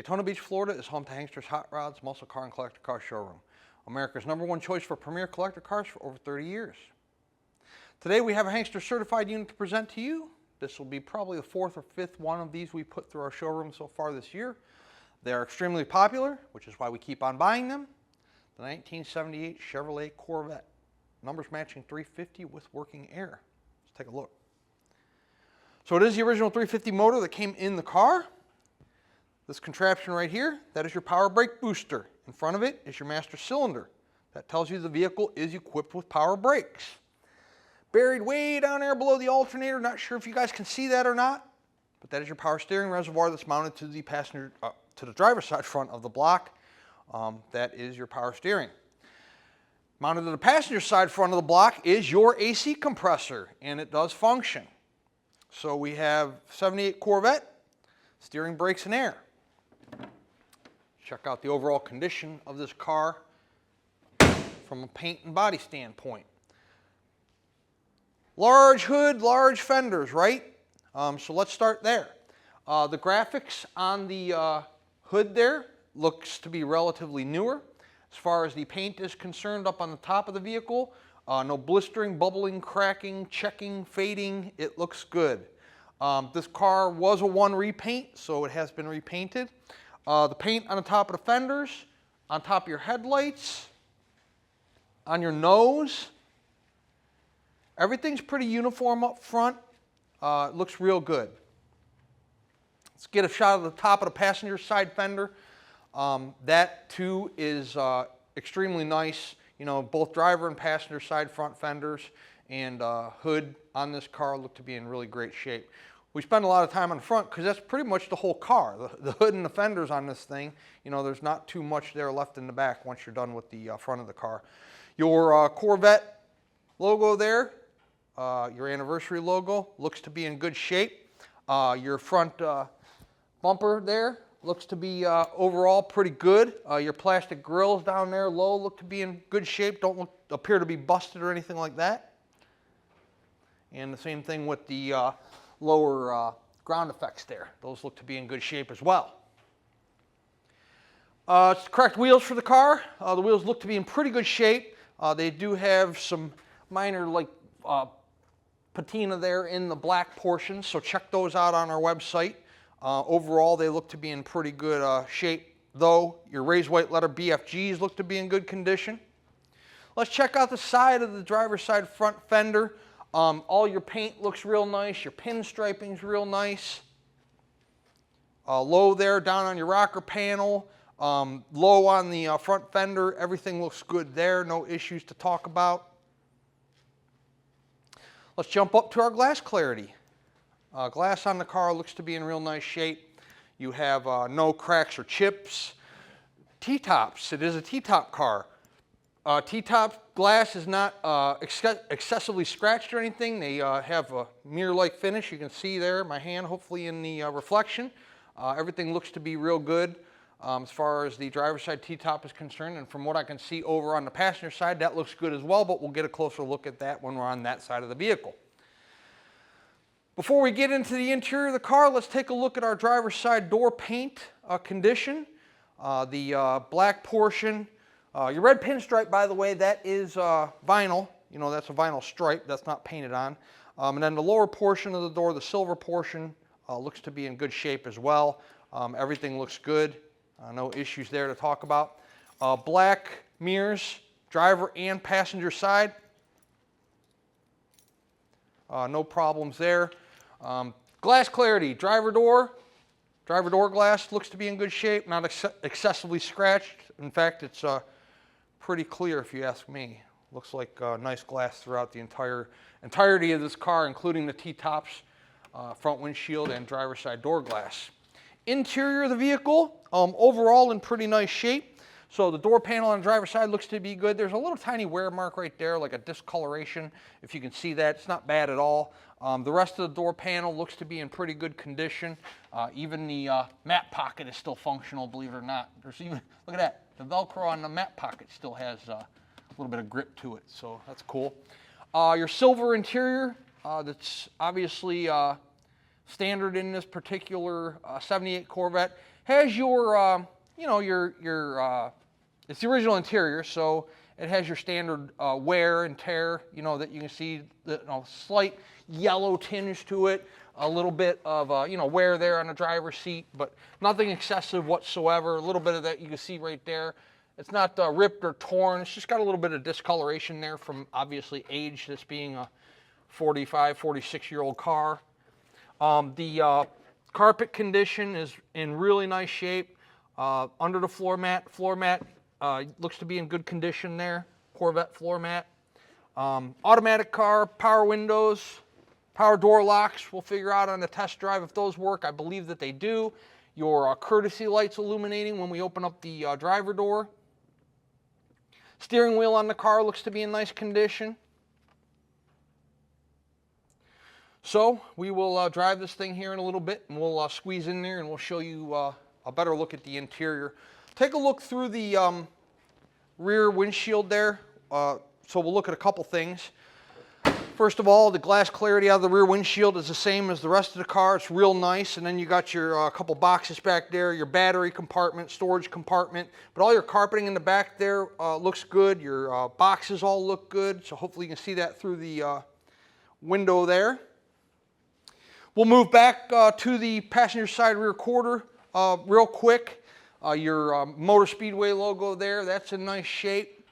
Daytona Beach, Florida is home to Hanksters Hot Rods, Muscle Car, and Collector Car Showroom. America's #1 choice for premier collector cars for over 30 years. Today we have a Hankster certified unit to present to you. This will be probably the 4th or 5th one of these we put through our showroom so far this year. They are extremely popular, which is why we keep on buying them. The 1978 Chevrolet Corvette. Numbers matching 350 with working air. Let's take a look. So it is the original 350 motor that came in the car. This contraption right here, that is your power brake booster. In front of it is your master cylinder. That tells you the vehicle is equipped with power brakes. Buried way down there below the alternator, not sure if you guys can see that or not, but that is your power steering reservoir that's mounted to the passenger, to the driver's side front of the block. That is your power steering. Mounted to the passenger side front of the block is your AC compressor, and it does function. So we have 78 Corvette, steering, brakes, and air. Check out the overall condition of this car from a paint and body standpoint. Large hood, large fenders, right? So let's start there. The graphics on the hood there looks to be relatively newer. As far as the paint is concerned, up on the top of the vehicle, no blistering, bubbling, cracking, checking, fading. It looks good. This car was a 1 repaint, so it has been repainted. The paint on the top of the fenders, on top of your headlights, on your nose. Everything's pretty uniform up front. It looks real good. Let's get a shot of the top of the passenger side fender. That too is extremely nice. You know, both driver and passenger side front fenders and hood on this car look to be in really great shape. We spend a lot of time on the front because that's pretty much the whole car. The hood and the fenders on this thing, you know, there's not too much there left in the back once you're done with the front of the car. Your Corvette logo there, your anniversary logo, looks to be in good shape. Your front bumper there looks to be overall pretty good. Your plastic grills down there low look to be in good shape, don't appear to be busted or anything like that. And the same thing with the lower ground effects there. Those look to be in good shape as well. It's the correct wheels for the car. The wheels look to be in pretty good shape. They do have some minor patina there in the black portions, so check those out on our website. Overall, they look to be in pretty good shape, though. Your raised white letter BFGs look to be in good condition. Let's check out the side of the driver's side front fender. All your paint looks real nice. Your pinstriping's real nice. Low there down on your rocker panel. Low on the front fender. Everything looks good there. No issues to talk about. Let's jump up to our glass clarity. Glass on the car looks to be in real nice shape. You have no cracks or chips. T-tops. It is a T-top car. T-top glass is not excessively scratched or anything. They have a mirror-like finish. You can see there my hand hopefully in the reflection. Everything looks to be real good as far as the driver's side T-top is concerned. And from what I can see over on the passenger side, that looks good as well, but we'll get a closer look at that when we're on that side of the vehicle. Before we get into the interior of the car, let's take a look at our driver's side door paint condition. The black portion. Your red pinstripe, by the way, that is vinyl. You know, that's a vinyl stripe. That's not painted on. And then the lower portion of the door, the silver portion, looks to be in good shape as well. Everything looks good. No issues there to talk about. Black mirrors, driver and passenger side. No problems there. Glass clarity, driver door glass looks to be in good shape, not excessively scratched. In fact, it's pretty clear if you ask me. Looks like nice glass throughout the entirety of this car, including the T-tops, front windshield, and driver's side door glass. Interior of the vehicle, overall in pretty nice shape. So the door panel on the driver's side looks to be good. There's a little tiny wear mark right there, like a discoloration. If you can see that, it's not bad at all. The rest of the door panel looks to be in pretty good condition. Even the mat pocket is still functional, believe it or not. There's even, look at that, the Velcro on the mat pocket still has a little bit of grip to it, so that's cool. Your silver interior, that's obviously standard in this particular 78 Corvette, Has your, it's the original interior, so it has your standard wear and tear, that you can see the slight yellow tinge to it, a little bit of, wear there on the driver's seat, but nothing excessive whatsoever. A little bit of that you can see right there. It's not ripped or torn. It's just got a little bit of discoloration there from obviously age, this being a 45, 46-year-old car. The carpet condition is in really nice shape. Under the floor mat looks to be in good condition there. Corvette floor mat. Automatic car, power windows, power door locks. We'll figure out on the test drive if those work. I believe that they do. Your courtesy lights illuminating when we open up the driver door. Steering wheel on the car looks to be in nice condition. So we will drive this thing here in a little bit, and we'll squeeze in there and we'll show you a better look at the interior. Take a look through the rear windshield there. So we'll look at a couple things. First of all, the glass clarity out of the rear windshield is the same as the rest of the car. It's real nice. And then you got your couple boxes back there, your battery compartment, storage compartment. But all your carpeting in the back there looks good. Your boxes all look good. So hopefully you can see that through the window there. We'll move back to the passenger side rear quarter real quick. Your Motor Speedway logo there, that's in nice shape.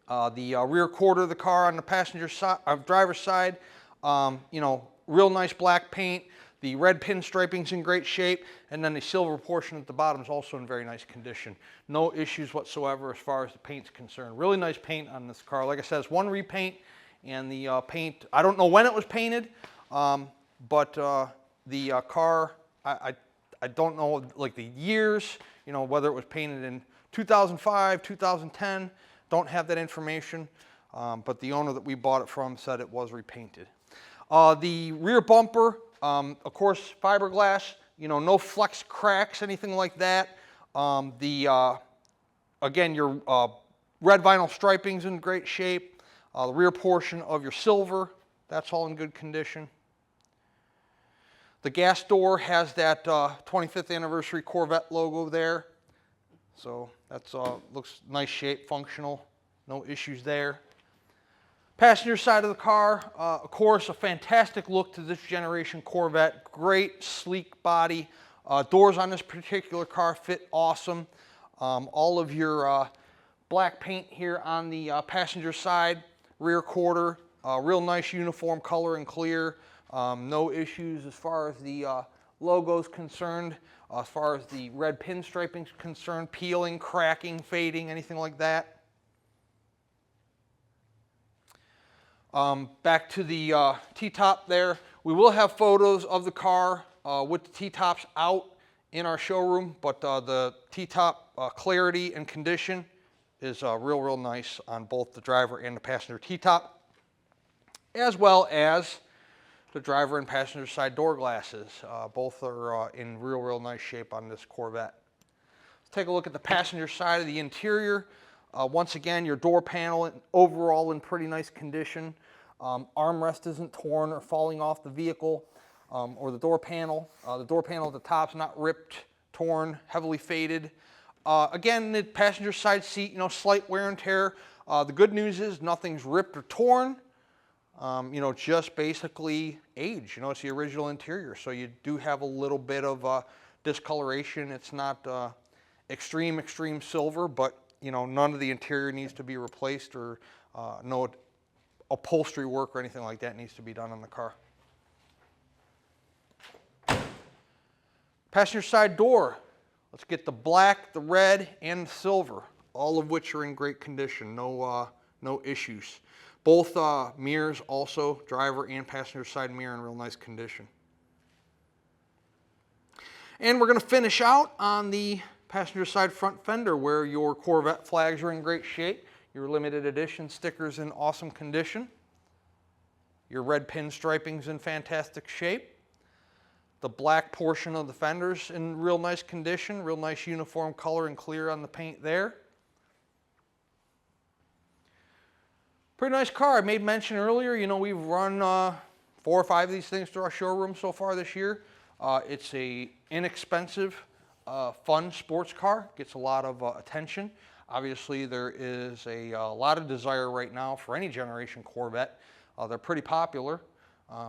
The rear quarter of the car on the passenger side, driver's side, real nice black paint. The red pinstriping's in great shape, and then the silver portion at the bottom is also in very nice condition. No issues whatsoever as far as the paint's concerned. Really nice paint on this car. Like I said, it's one repaint, and the paint, I don't know when it was painted, but the car, I don't know like the years, whether it was painted in 2005, 2010. Don't have that information, but the owner that we bought it from said it was repainted. The rear bumper, of course, fiberglass, no flex cracks, anything like that. Again, your red vinyl striping's in great shape. The rear portion of your silver, that's all in good condition. The gas door has that 25th anniversary Corvette logo there. So that's looks nice shape, functional, no issues there. Passenger side of the car, of course, a fantastic look to this generation Corvette. Great, sleek body. Doors on this particular car fit awesome. All of your black paint here on the passenger side, rear quarter, real nice uniform color and clear. No issues as far as the logo's concerned. As far as the red pinstriping is concerned, peeling, cracking, fading, anything like that. Back to the T-top there. We will have photos of the car with the T-tops out in our showroom, but the T-top clarity and condition is real nice on both the driver and the passenger T-top, as well as the driver and passenger side door glasses. Both are in real nice shape on this Corvette. Let's take a look at the passenger side of the interior. Once again, your door panel overall in pretty nice condition. Armrest isn't torn or falling off the vehicle or the door panel. The door panel at the top's not ripped, torn, heavily faded. Again, the passenger side seat, slight wear and tear. The good news is nothing's ripped or torn. Just basically age. It's the original interior, so you do have a little bit of discoloration. It's not extreme silver, but none of the interior needs to be replaced, or no upholstery work or anything like that needs to be done on the car. Passenger side door. Let's get the black, the red, and the silver, all of which are in great condition. No issues. Both mirrors also, driver and passenger side mirror, in real nice condition. And we're going to finish out on the passenger side front fender, where your Corvette flags are in great shape. Your limited edition stickers in awesome condition. Your red pinstriping's in fantastic shape. The black portion of the fenders in real nice condition, real nice uniform color and clear on the paint there. Pretty nice car. I made mention earlier, we've run 4 or 5 of these things through our showroom so far this year. It's a inexpensive fun sports car, gets a lot of attention. Obviously, there is a lot of desire right now for any generation Corvette. They're pretty popular,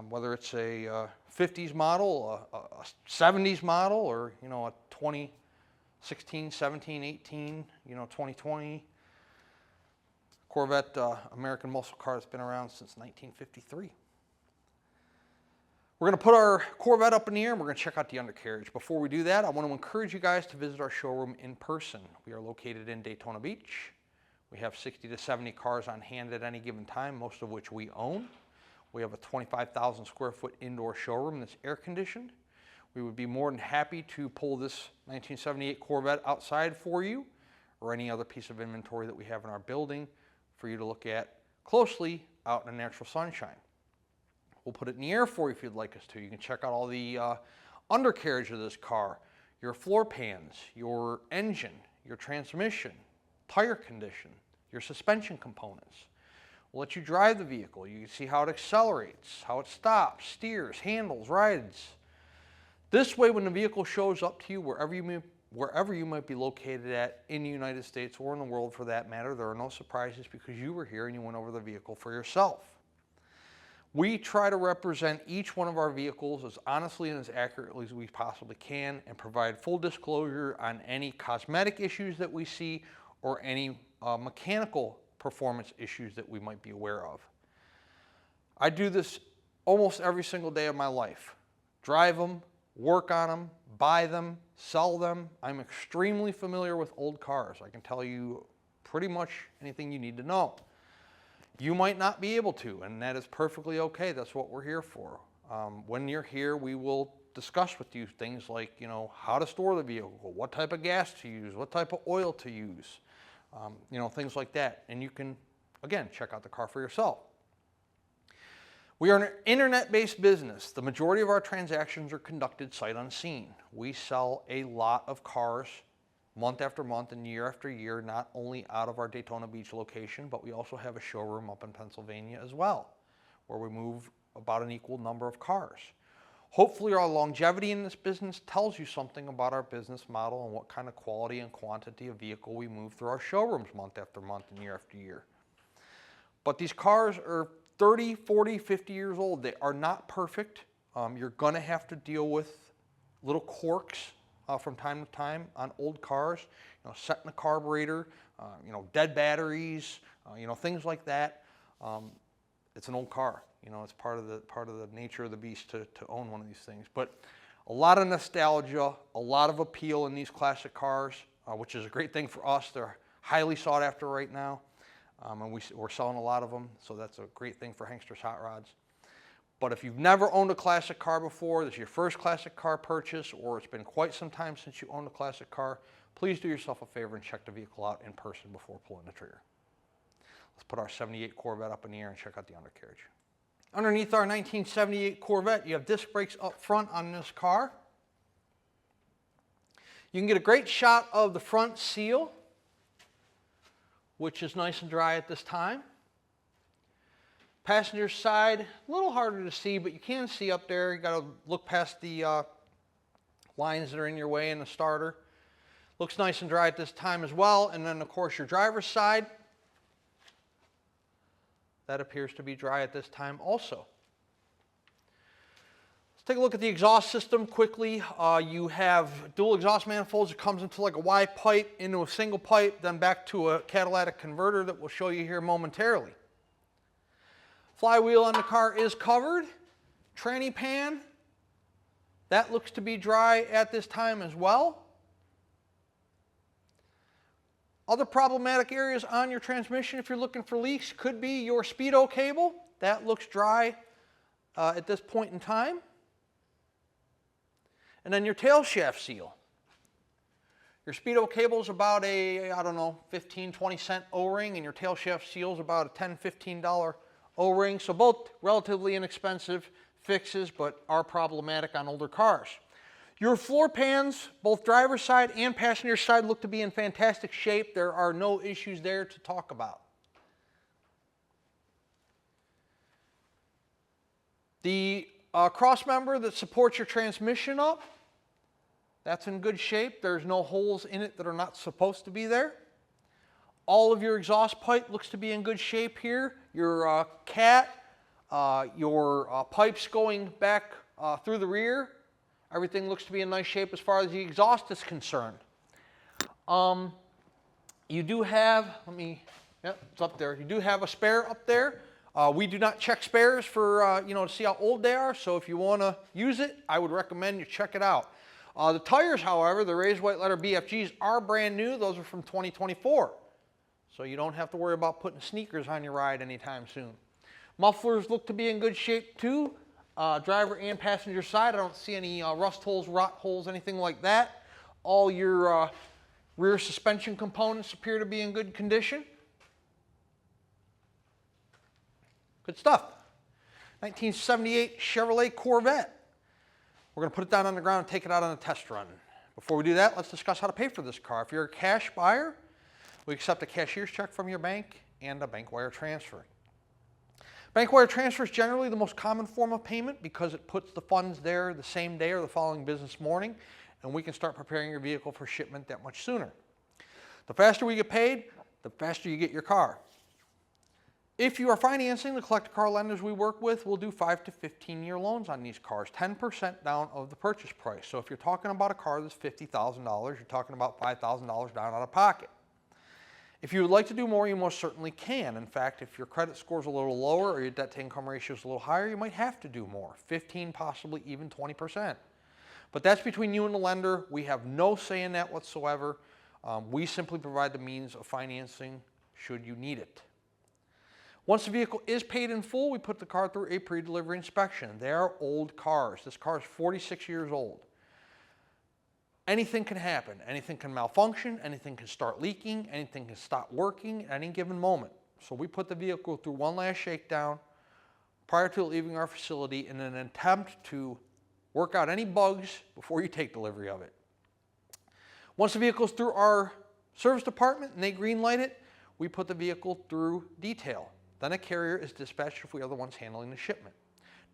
whether it's a 50s model, a 70s model, or a 2016, 17, 18, 2020. Corvette, American muscle car that's been around since 1953. We're going to put our Corvette up in the air and we're going to check out the undercarriage. Before we do that, I want to encourage you guys to visit our showroom in person. We are located in Daytona Beach. We have 60 to 70 cars on hand at any given time, most of which we own. We have a 25,000 square foot indoor showroom that's air conditioned. We would be more than happy to pull this 1978 Corvette outside for you, or any other piece of inventory that we have in our building for you to look at closely out in the natural sunshine. We'll put it in the air for you if you'd like us to. You can check out all the undercarriage of this car, your floor pans, your engine, your transmission, tire condition, your suspension components. We'll let you drive the vehicle. You can see how it accelerates, how it stops, steers, handles, rides. This way, when the vehicle shows up to you, wherever you might be located at in the United States or in the world for that matter, there are no surprises because you were here and you went over the vehicle for yourself. We try to represent each one of our vehicles as honestly and as accurately as we possibly can and provide full disclosure on any cosmetic issues that we see or any mechanical performance issues that we might be aware of. I do this almost every single day of my life. Drive them, work on them, buy them, sell them. I'm extremely familiar with old cars. I can tell you pretty much anything you need to know. You might not be able to, and that is perfectly okay. That's what we're here for. When you're here, we will discuss with you things like, how to store the vehicle, what type of gas to use, what type of oil to use, things like that. And you can, again, check out the car for yourself. We are an internet-based business. The majority of our transactions are conducted sight unseen. We sell a lot of cars month after month and year after year, not only out of our Daytona Beach location, but we also have a showroom up in Pennsylvania as well, where we move about an equal number of cars. Hopefully our longevity in this business tells you something about our business model and what kind of quality and quantity of vehicle we move through our showrooms month after month and year after year. But these cars are 30, 40, 50 years old. They are not perfect. You're going to have to deal with little quirks from time to time on old cars, setting the carburetor, dead batteries, things like that. It's an old car. It's part of the nature of the beast to own one of these things. But a lot of nostalgia, a lot of appeal in these classic cars, which is a great thing for us. They're highly sought after right now, and we're selling a lot of them, so that's a great thing for Hanksters Hot Rods. But if you've never owned a classic car before, this is your first classic car purchase, or it's been quite some time since you owned a classic car, please do yourself a favor and check the vehicle out in person before pulling the trigger. Let's put our 78 Corvette up in the air and check out the undercarriage. Underneath our 1978 Corvette, you have disc brakes up front on this car. You can get a great shot of the front seal, which is nice and dry at this time. Passenger side, a little harder to see, but you can see up there. You got to look past the lines that are in your way in the starter. Looks nice and dry at this time as well. And then, of course, your driver's side. That appears to be dry at this time also. Let's take a look at the exhaust system quickly. You have dual exhaust manifolds. It comes into like a Y pipe, into a single pipe, then back to a catalytic converter that we'll show you here momentarily. Flywheel on the car is covered. Tranny pan, that looks to be dry at this time as well. Other problematic areas on your transmission, if you're looking for leaks, could be your speedo cable. That looks dry at this point in time. And then your tail shaft seal. Your speedo cable is about a, 15, 20 cent O-ring, and your tail shaft seal is about a $10, $15 O-ring. So both relatively inexpensive fixes, but are problematic on older cars. Your floor pans, both driver's side and passenger side, look to be in fantastic shape. There are no issues there to talk about. The cross member that supports your transmission up, That's in good shape. There's no holes in it that are not supposed to be there. All of your exhaust pipe looks to be in good shape here. Your cat, your pipes going back through the rear, everything looks to be in nice shape as far as the exhaust is concerned. You do have, yep, it's up there. You do have a spare up there. We do not check spares for, to see how old they are. So if you want to use it, I would recommend you check it out. The tires, however, the raised white letter BFGs are brand new. Those are from 2024. So you don't have to worry about putting sneakers on your ride anytime soon. Mufflers look to be in good shape too. Driver and passenger side, I don't see any rust holes, rot holes, anything like that. All your rear suspension components appear to be in good condition. Good stuff. 1978 Chevrolet Corvette. We're going to put it down on the ground and take it out on a test run. Before we do that, let's discuss how to pay for this car. If you're a cash buyer, we accept a cashier's check from your bank and a bank wire transfer. Bank wire transfer is generally the most common form of payment because it puts the funds there the same day or the following business morning, and we can start preparing your vehicle for shipment that much sooner. The faster we get paid, the faster you get your car. If you are financing, the collector car lenders we work with will do 5 to 15-year loans on these cars, 10% down of the purchase price. So if you're talking about a car that's $50,000, you're talking about $5,000 down out of pocket. If you would like to do more, you most certainly can. In fact, if your credit score is a little lower or your debt-to-income ratio is a little higher, you might have to do more, 15, possibly even 20%. But that's between you and the lender. We have no say in that whatsoever. We simply provide the means of financing should you need it. Once the vehicle is paid in full, we put the car through a pre-delivery inspection. They are old cars. This car is 46 years old. Anything can happen. Anything can malfunction. Anything can start leaking. Anything can stop working at any given moment. So we put the vehicle through one last shakedown prior to leaving our facility in an attempt to work out any bugs before you take delivery of it. Once the vehicle is through our service department and they green light it, we put the vehicle through detail. Then a carrier is dispatched if we are the ones handling the shipment.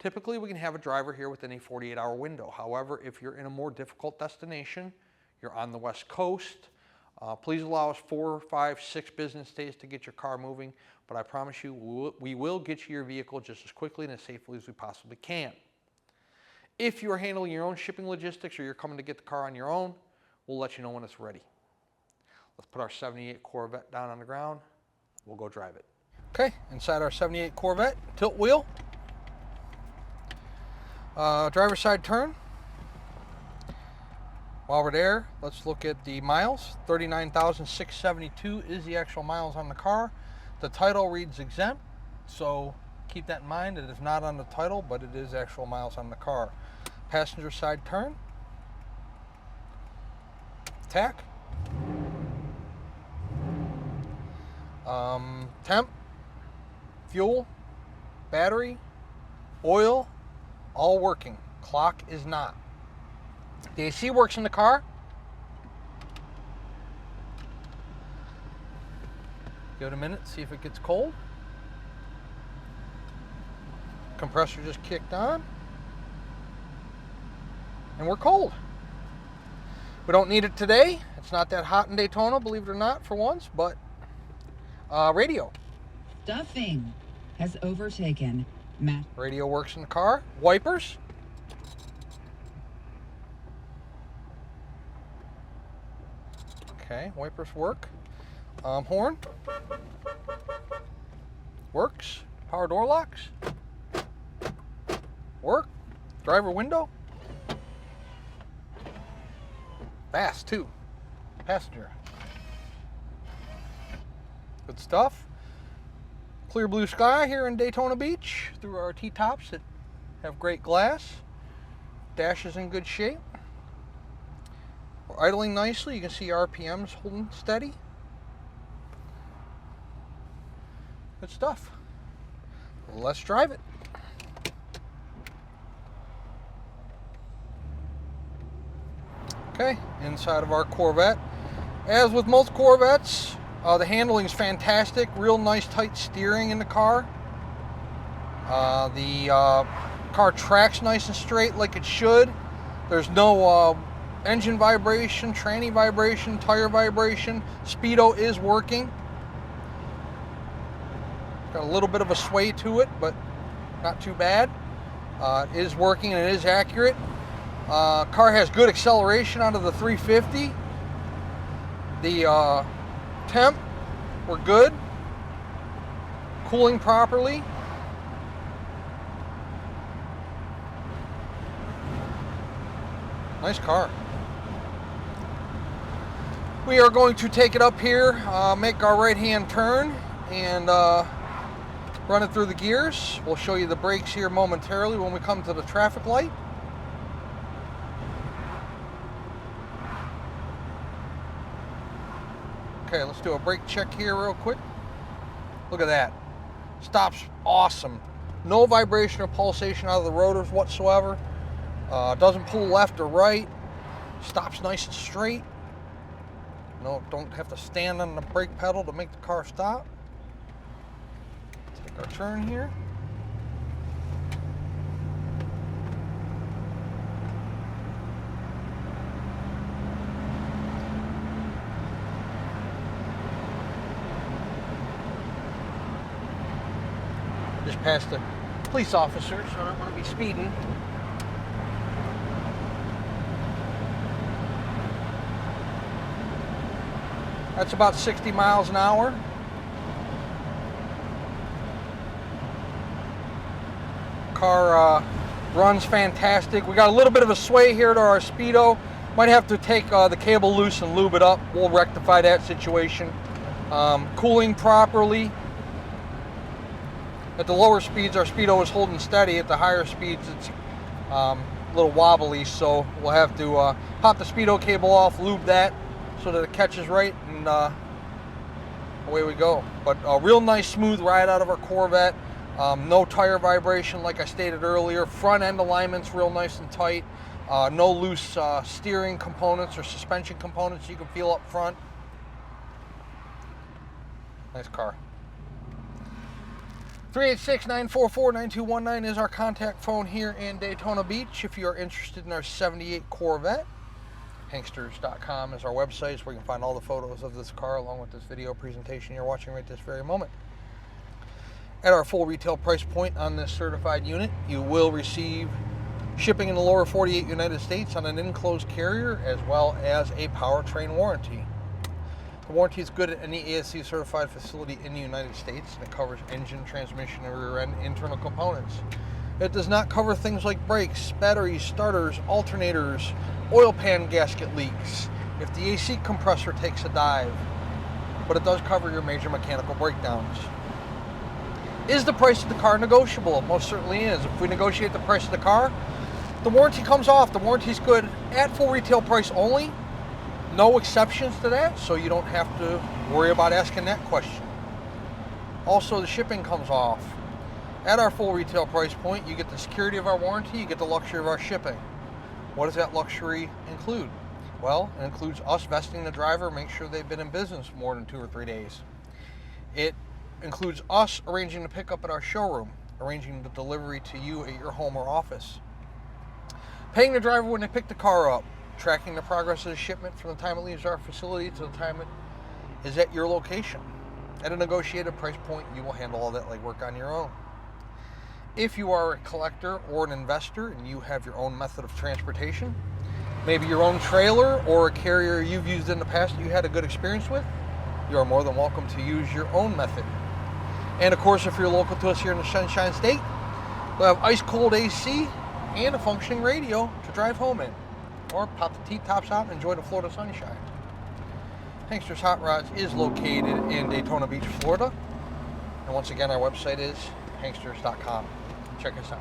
Typically, we can have a driver here within a 48-hour window. However, if you're in a more difficult destination, you're on the West Coast, please allow us 4, 5, 6 business days to get your car moving, but I promise you we will get you your vehicle just as quickly and as safely as we possibly can. If you are handling your own shipping logistics or you're coming to get the car on your own, we'll let you know when it's ready. Let's put our 78 Corvette down on the ground. We'll go drive it. Okay, inside our 78 Corvette, tilt wheel. Driver's side turn. While we're there, let's look at the miles. 39,672 is the actual miles on the car. The title reads exempt, so keep that in mind. It is not on the title, but it is actual miles on the car. Passenger side turn. Tack. Temp, fuel, battery, oil, all working. Clock is not. The AC works in the car. Give it a minute, see if it gets cold. Compressor just kicked on. And we're cold. We don't need it today. It's not that hot in Daytona, believe it or not, for once, but radio. Stuffing has overtaken Matt. Radio works in the car. Wipers. Okay, wipers work. Horn. Works. Power door locks. Work. Driver window. Fast too. Passenger. Good stuff. Clear blue sky here in Daytona Beach through our T-tops that have great glass. Dash is in good shape. We're idling nicely. You can see RPMs holding steady. Good stuff. Let's drive it. Okay, inside of our Corvette. As with most Corvettes, the handling is fantastic. Real nice tight steering in the car. The car tracks nice and straight like it should. There's no engine vibration, tranny vibration, tire vibration. Speedo is working. Got a little bit of a sway to it, but not too bad. It is working and it is accurate. Car has good acceleration out of the 350. The temp, we're good. Cooling properly. Nice car. We are going to take it up here, make our right-hand turn, and run it through the gears. We'll show you the brakes here momentarily when we come to the traffic light. Okay, let's do a brake check here real quick. Look at that. Stops awesome. No vibration or pulsation out of the rotors whatsoever. Doesn't pull left or right. Stops nice and straight. No, don't have to stand on the brake pedal to make the car stop. Take our turn here. Just past the police officer, so I don't want to be speeding. That's about 60 miles an hour. Car runs fantastic. We got a little bit of a sway here to our Speedo. Might have to take the cable loose and lube it up. We'll rectify that situation. Cooling properly. At the lower speeds, our Speedo is holding steady. At the higher speeds, it's a little wobbly, so we'll have to pop the Speedo cable off, lube that so that it catches right, and away we go. But a real nice smooth ride out of our Corvette. No tire vibration like I stated earlier. Front end alignment's real nice and tight. No loose steering components or suspension components you can feel up front. Nice car. 386-944-9219 is our contact phone here in Daytona Beach. If you are interested in our 78 Corvette, Hanksters.com is our website where you can find all the photos of this car along with this video presentation you're watching right this very moment. At our full retail price point on this certified unit, you will receive shipping in the lower 48 United States on an enclosed carrier, as well as a powertrain warranty. The warranty is good at any ASC certified facility in the United States, and it covers engine, transmission, and rear end internal components. It does not cover things like brakes, batteries, starters, alternators, oil pan gasket leaks, if the AC compressor takes a dive, but it does cover your major mechanical breakdowns. Is the price of the car negotiable? It most certainly is. If we negotiate the price of the car, the warranty comes off. The warranty's good at full retail price only. No exceptions to that, so you don't have to worry about asking that question. Also, the shipping comes off. At our full retail price point, you get the security of our warranty, you get the luxury of our shipping. What does that luxury include? Well, it includes us vesting the driver, make sure they've been in business for more than 2 or 3 days. It includes us arranging the pickup at our showroom, arranging the delivery to you at your home or office, paying the driver when they pick the car up, tracking the progress of the shipment from the time it leaves our facility to the time it is at your location. At a negotiated price point, you will handle all that legwork on your own. If you are a collector or an investor and you have your own method of transportation, maybe your own trailer or a carrier you've used in the past that you had a good experience with, you are more than welcome to use your own method. And of course, if you're local to us here in the Sunshine State, we'll have ice cold AC and a functioning radio to drive home in. Or pop the T-tops out and enjoy the Florida sunshine. Hanksters Hot Rods is located in Daytona Beach, Florida. And once again, our website is Hanksters.com. Check us out.